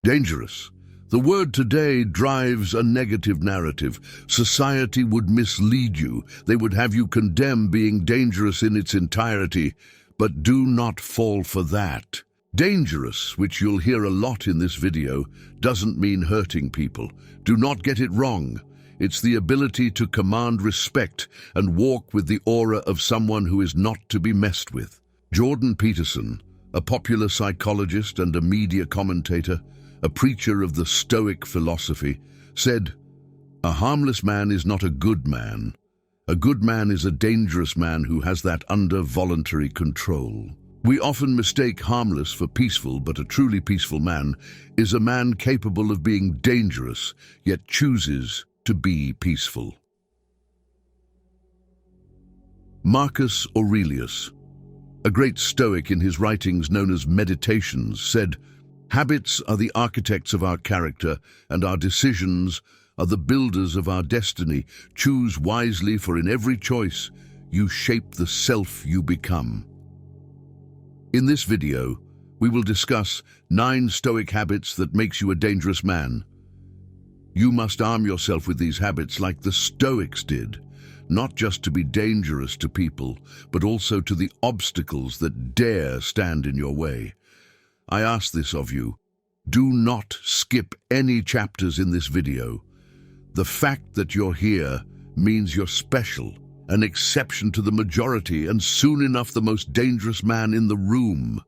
Dangerous. The word today drives a negative narrative. Society would mislead you. They would have you condemn being dangerous in its entirety. But do not fall for that. Dangerous, which you'll hear a lot in this video, doesn't mean hurting people. Do not get it wrong. It's the ability to command respect and walk with the aura of someone who is not to be messed with. Jordan Peterson, a popular psychologist and a media commentator, a preacher of the Stoic philosophy, said, "A harmless man is not a good man. A good man is a dangerous man who has that under voluntary control." We often mistake harmless for peaceful, but a truly peaceful man is a man capable of being dangerous, yet chooses to be peaceful. Marcus Aurelius, a great Stoic in his writings known as Meditations, said, "Habits are the architects of our character, and our decisions are the builders of our destiny. Choose wisely, for in every choice you shape the self you become." In this video, we will discuss 9 Stoic habits that makes you a dangerous man. You must arm yourself with these habits like the Stoics did, not just to be dangerous to people, but also to the obstacles that dare stand in your way. I ask this of you. Do not skip any chapters in this video. The fact that you're here means you're special, an exception to the majority, and soon enough the most dangerous man in the room.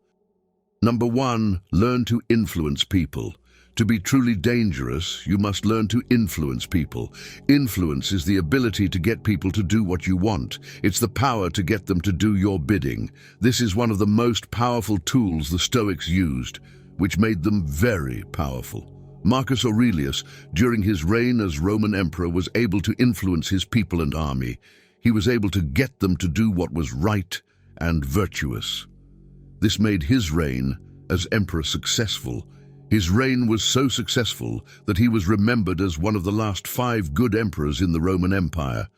Number 1, learn to influence people. To be truly dangerous, you must learn to influence people. Influence is the ability to get people to do what you want. It's the power to get them to do your bidding. This is one of the most powerful tools the Stoics used, which made them very powerful. Marcus Aurelius, during his reign as Roman emperor, was able to influence his people and army. He was able to get them to do what was right and virtuous. This made his reign as emperor successful. His reign was so successful that he was remembered as one of the last 5 good emperors in the Roman Empire.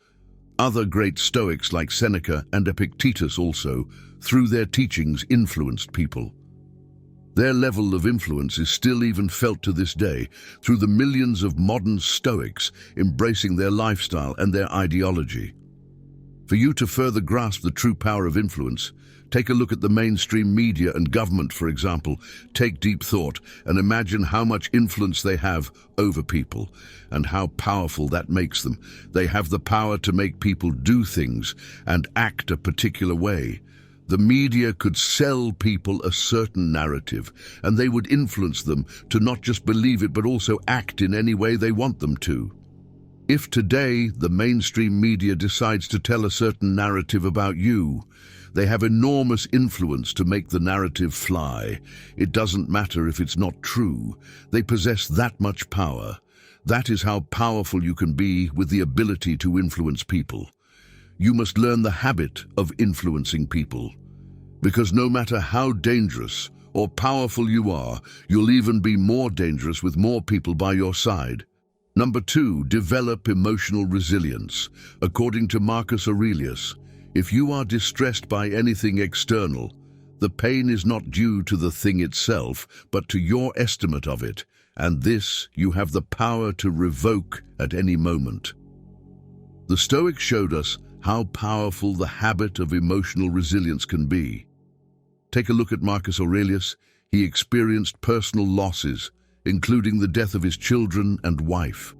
Other great Stoics like Seneca and Epictetus also, through their teachings, influenced people. Their level of influence is still even felt to this day through the millions of modern Stoics embracing their lifestyle and their ideology. For you to further grasp the true power of influence, take a look at the mainstream media and government, for example. Take deep thought and imagine how much influence they have over people and how powerful that makes them. They have the power to make people do things and act a particular way. The media could sell people a certain narrative, and they would influence them to not just believe it but also act in any way they want them to. If today the mainstream media decides to tell a certain narrative about you, they have enormous influence to make the narrative fly. It doesn't matter if it's not true. They possess that much power. That is how powerful you can be with the ability to influence people. You must learn the habit of influencing people, because no matter how dangerous or powerful you are, you'll even be more dangerous with more people by your side. Number 2, develop emotional resilience. According to Marcus Aurelius, if you are distressed by anything external, the pain is not due to the thing itself, but to your estimate of it, and this you have the power to revoke at any moment. The Stoics showed us how powerful the habit of emotional resilience can be. Take a look at Marcus Aurelius. He experienced personal losses, including the death of his children and wife.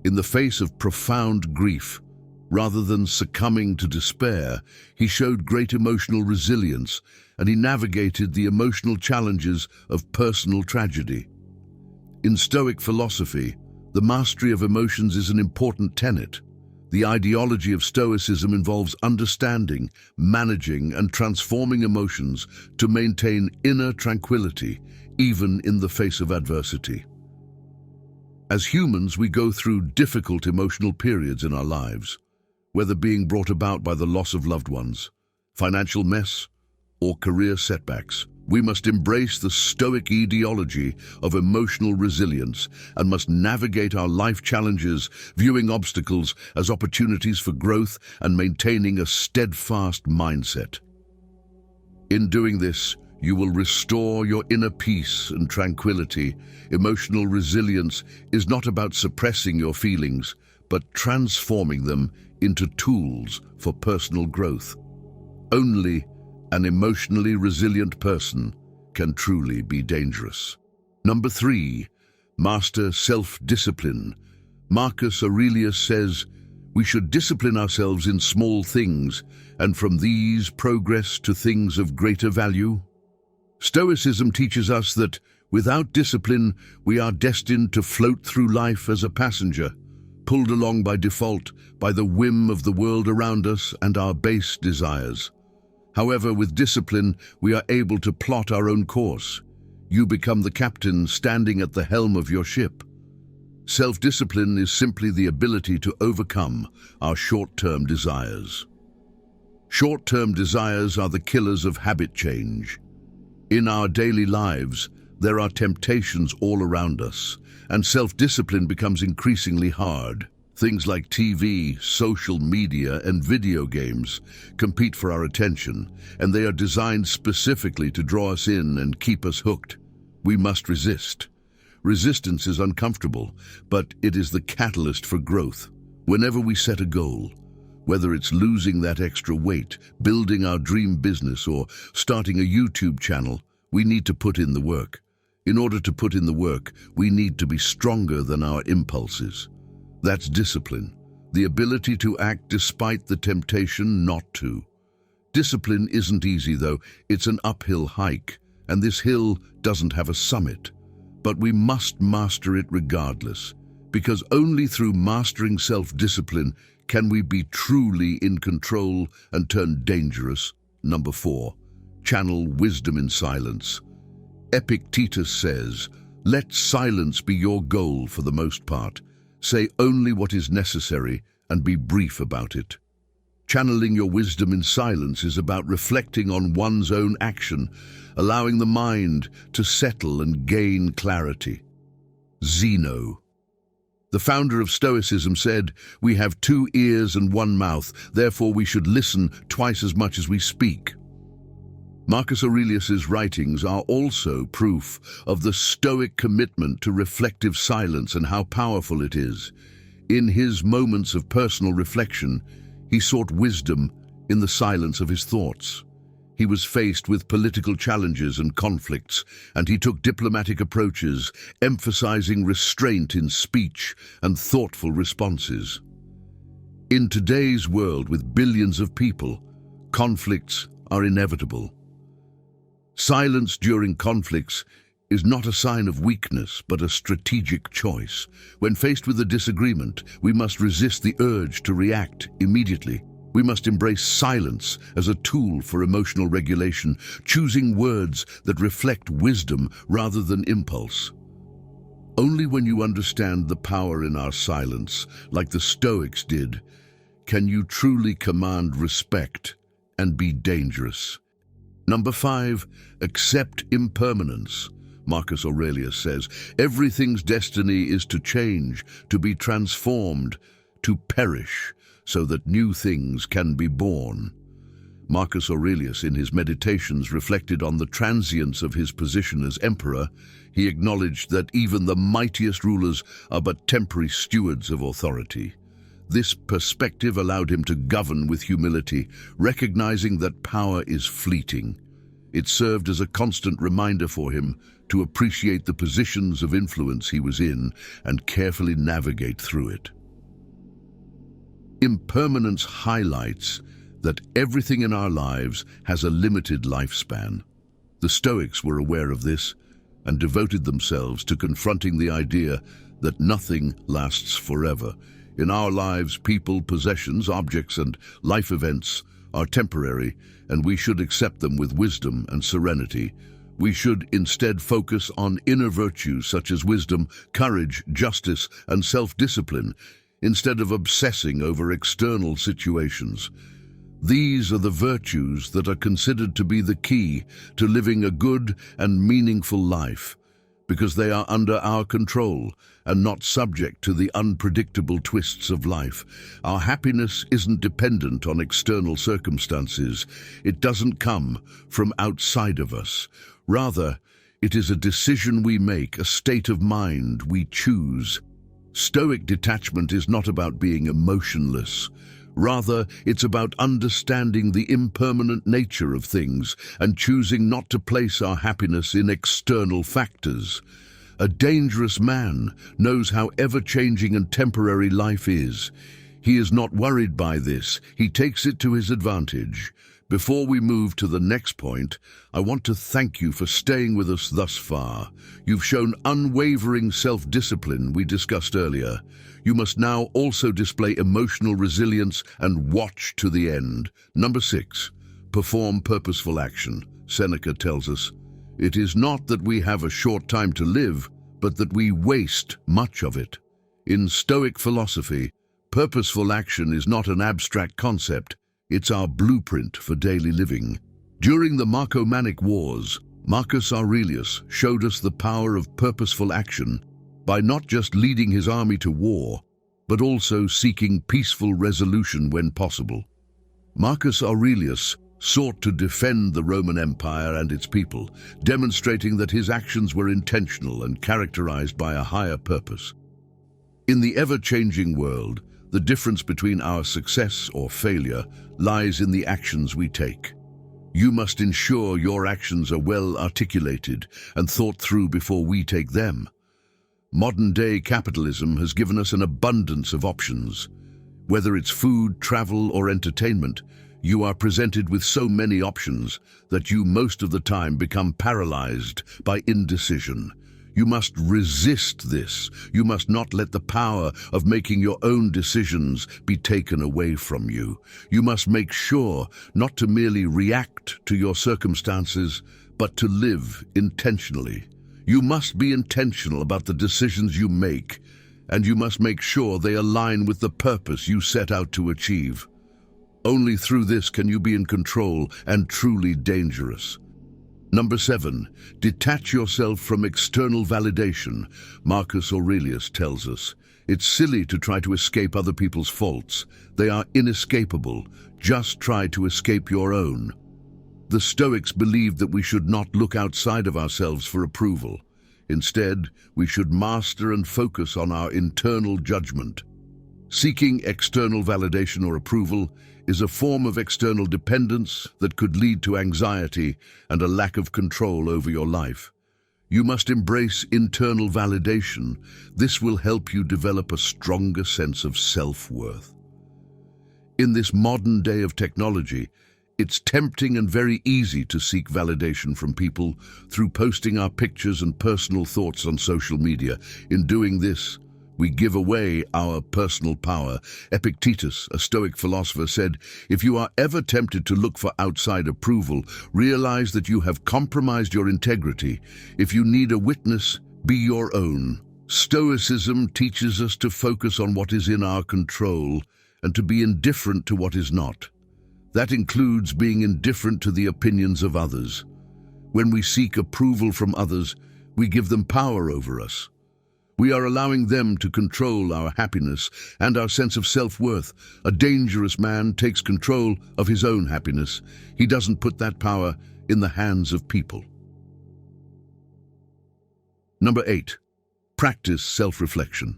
In the face of profound grief, rather than succumbing to despair, he showed great emotional resilience, and he navigated the emotional challenges of personal tragedy. In Stoic philosophy, the mastery of emotions is an important tenet. The ideology of Stoicism involves understanding, managing, and transforming emotions to maintain inner tranquility, even in the face of adversity. As humans, we go through difficult emotional periods in our lives, whether being brought about by the loss of loved ones, financial mess, or career setbacks. We must embrace the Stoic ideology of emotional resilience and must navigate our life challenges, viewing obstacles as opportunities for growth and maintaining a steadfast mindset. In doing this, You will restore your inner peace and tranquility. Emotional resilience is not about suppressing your feelings, but transforming them into tools for personal growth. Only an emotionally resilient person can truly be dangerous. Number 3, master self-discipline. Marcus Aurelius says, we should discipline ourselves in small things, and from these progress to things of greater value. Stoicism teaches us that without discipline, we are destined to float through life as a passenger, pulled along by default by the whim of the world around us and our base desires. However, with discipline, we are able to plot our own course. You become the captain standing at the helm of your ship. Self-discipline is simply the ability to overcome our short-term desires. Short-term desires are the killers of habit change. In our daily lives, there are temptations all around us, and self-discipline becomes increasingly hard. Things like TV, social media, and video games compete for our attention, and they are designed specifically to draw us in and keep us hooked. We must resist. Resistance is uncomfortable, but it is the catalyst for growth. Whenever we set a goal, whether it's losing that extra weight, building our dream business, or starting a YouTube channel, we need to put in the work. In order to put in the work, we need to be stronger than our impulses. That's discipline, the ability to act despite the temptation not to. Discipline isn't easy, though. It's an uphill hike, and this hill doesn't have a summit. But we must master it regardless, because only through mastering self-discipline can we be truly in control and turn dangerous. Number 4, channel wisdom in silence. Epictetus says, let silence be your goal for the most part. Say only what is necessary and be brief about it. Channeling your wisdom in silence is about reflecting on one's own action, allowing the mind to settle and gain clarity. Zeno, the founder of Stoicism, said, we have 2 ears and 1 mouth, therefore we should listen twice as much as we speak. Marcus Aurelius's writings are also proof of the Stoic commitment to reflective silence and how powerful it is. In his moments of personal reflection, he sought wisdom in the silence of his thoughts. He was faced with political challenges and conflicts, and he took diplomatic approaches, emphasizing restraint in speech and thoughtful responses. In today's world with billions of people, conflicts are inevitable. Silence during conflicts is not a sign of weakness, but a strategic choice. When faced with a disagreement, we must resist the urge to react immediately. We must embrace silence as a tool for emotional regulation, choosing words that reflect wisdom rather than impulse. Only when you understand the power in our silence, like the Stoics did, can you truly command respect and be dangerous. Number 5, accept impermanence. Marcus Aurelius says, everything's destiny is to change, to be transformed, to perish, so that new things can be born. Marcus Aurelius, in his Meditations, reflected on the transience of his position as emperor. He acknowledged that even the mightiest rulers are but temporary stewards of authority. This perspective allowed him to govern with humility, recognizing that power is fleeting. It served as a constant reminder for him to appreciate the positions of influence he was in and carefully navigate through it. Impermanence highlights that everything in our lives has a limited lifespan. The Stoics were aware of this and devoted themselves to confronting the idea that nothing lasts forever. In our lives, people, possessions, objects, and life events are temporary, and we should accept them with wisdom and serenity. We should instead focus on inner virtues such as wisdom, courage, justice, and self-discipline, instead of obsessing over external situations. These are the virtues that are considered to be the key to living a good and meaningful life. because they are under our control and not subject to the unpredictable twists of life. Our happiness isn't dependent on external circumstances. It doesn't come from outside of us. Rather, it is a decision we make, a state of mind we choose. Stoic detachment is not about being emotionless. Rather, it's about understanding the impermanent nature of things and choosing not to place our happiness in external factors. A dangerous man knows how ever-changing and temporary life is. He is not worried by this. He takes it to his advantage. Before we move to the next point, I want to thank you for staying with us thus far. You've shown unwavering self-discipline we discussed earlier. You must now also display emotional resilience and watch to the end. Number 6, perform purposeful action. Seneca tells us, "It is not that we have a short time to live, but that we waste much of it." In Stoic philosophy, purposeful action is not an abstract concept. It's our blueprint for daily living. During the Marcomannic Wars, Marcus Aurelius showed us the power of purposeful action by not just leading his army to war, but also seeking peaceful resolution when possible. Marcus Aurelius sought to defend the Roman Empire and its people, demonstrating that his actions were intentional and characterized by a higher purpose. In the ever-changing world, the difference between our success or failure lies in the actions we take. You must ensure your actions are well articulated and thought through before we take them. Modern-day capitalism has given us an abundance of options. Whether it's food, travel, or entertainment, you are presented with so many options that you most of the time become paralyzed by indecision. You must resist this. You must not let the power of making your own decisions be taken away from you. You must make sure not to merely react to your circumstances, but to live intentionally. You must be intentional about the decisions you make, and you must make sure they align with the purpose you set out to achieve. Only through this can you be in control and truly dangerous. Number 7, detach yourself from external validation. Marcus Aurelius tells us, "It's silly to try to escape other people's faults. They are inescapable. Just try to escape your own." The Stoics believed that we should not look outside of ourselves for approval. Instead, we should master and focus on our internal judgment. Seeking external validation or approval is a form of external dependence that could lead to anxiety and a lack of control over your life. You must embrace internal validation. This will help you develop a stronger sense of self-worth. In this modern day of technology, it's tempting and very easy to seek validation from people through posting our pictures and personal thoughts on social media. In doing this, we give away our personal power. Epictetus, a Stoic philosopher, said, "If you are ever tempted to look for outside approval, realize that you have compromised your integrity. If you need a witness, be your own." Stoicism teaches us to focus on what is in our control and to be indifferent to what is not. That includes being indifferent to the opinions of others. When we seek approval from others, we give them power over us. We are allowing them to control our happiness and our sense of self-worth. A dangerous man takes control of his own happiness. He doesn't put that power in the hands of people. Number 8, practice self-reflection.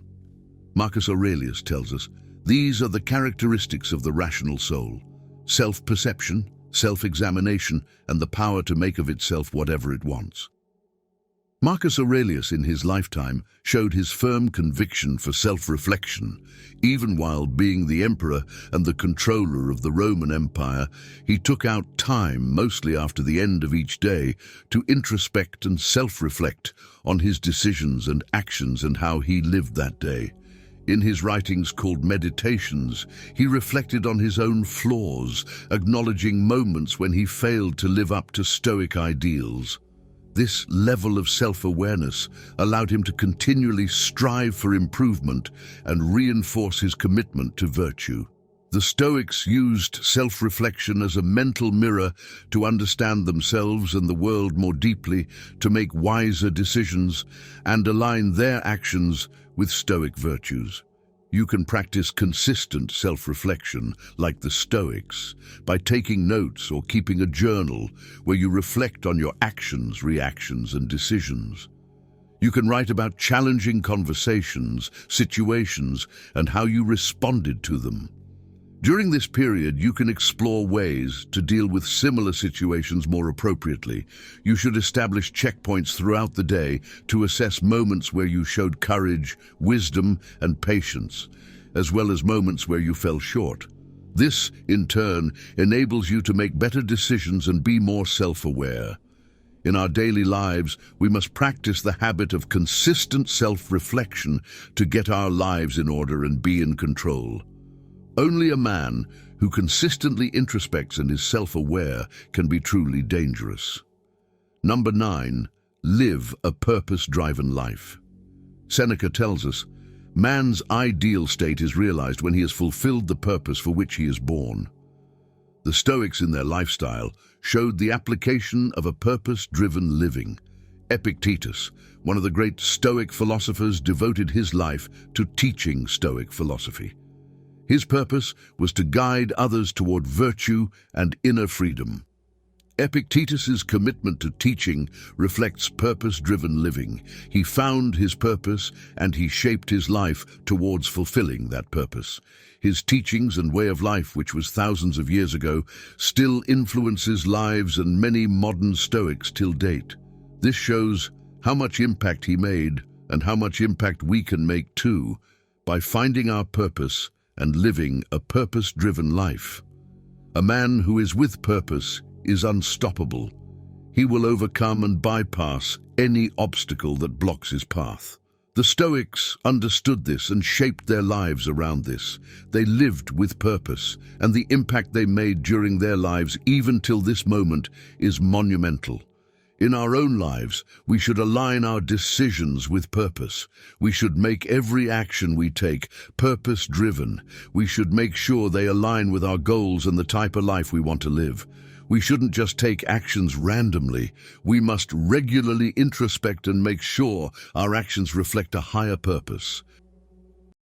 Marcus Aurelius tells us, these are the characteristics of the rational soul: self-perception, self-examination, and the power to make of itself whatever it wants. Marcus Aurelius in his lifetime showed his firm conviction for self-reflection. Even while being the emperor and the controller of the Roman Empire, he took out time, mostly after the end of each day, to introspect and self-reflect on his decisions and actions and how he lived that day. In his writings called Meditations, he reflected on his own flaws, acknowledging moments when he failed to live up to Stoic ideals. This level of self-awareness allowed him to continually strive for improvement and reinforce his commitment to virtue. The Stoics used self-reflection as a mental mirror to understand themselves and the world more deeply, to make wiser decisions, and align their actions with Stoic virtues. You can practice consistent self-reflection, like the Stoics, by taking notes or keeping a journal where you reflect on your actions, reactions, and decisions. You can write about challenging conversations, situations, and how you responded to them. During this period, you can explore ways to deal with similar situations more appropriately. You should establish checkpoints throughout the day to assess moments where you showed courage, wisdom, and patience, as well as moments where you fell short. This, in turn, enables you to make better decisions and be more self-aware. In our daily lives, we must practice the habit of consistent self-reflection to get our lives in order and be in control. Only a man who consistently introspects and is self-aware can be truly dangerous. Number 9, live a purpose-driven life. Seneca tells us, man's ideal state is realized when he has fulfilled the purpose for which he is born. The Stoics in their lifestyle showed the application of a purpose-driven living. Epictetus, one of the great Stoic philosophers, devoted his life to teaching Stoic philosophy. His purpose was to guide others toward virtue and inner freedom. Epictetus's commitment to teaching reflects purpose-driven living. He found his purpose and he shaped his life towards fulfilling that purpose. His teachings and way of life, which was thousands of years ago, still influences lives and many modern Stoics till date. This shows how much impact he made and how much impact we can make too by finding our purpose and living a purpose-driven life. A man who is with purpose is unstoppable. He will overcome and bypass any obstacle that blocks his path. The Stoics understood this and shaped their lives around this. They lived with purpose, and the impact they made during their lives, even till this moment, is monumental. In our own lives, we should align our decisions with purpose. We should make every action we take purpose-driven. We should make sure they align with our goals and the type of life we want to live. We shouldn't just take actions randomly. We must regularly introspect and make sure our actions reflect a higher purpose.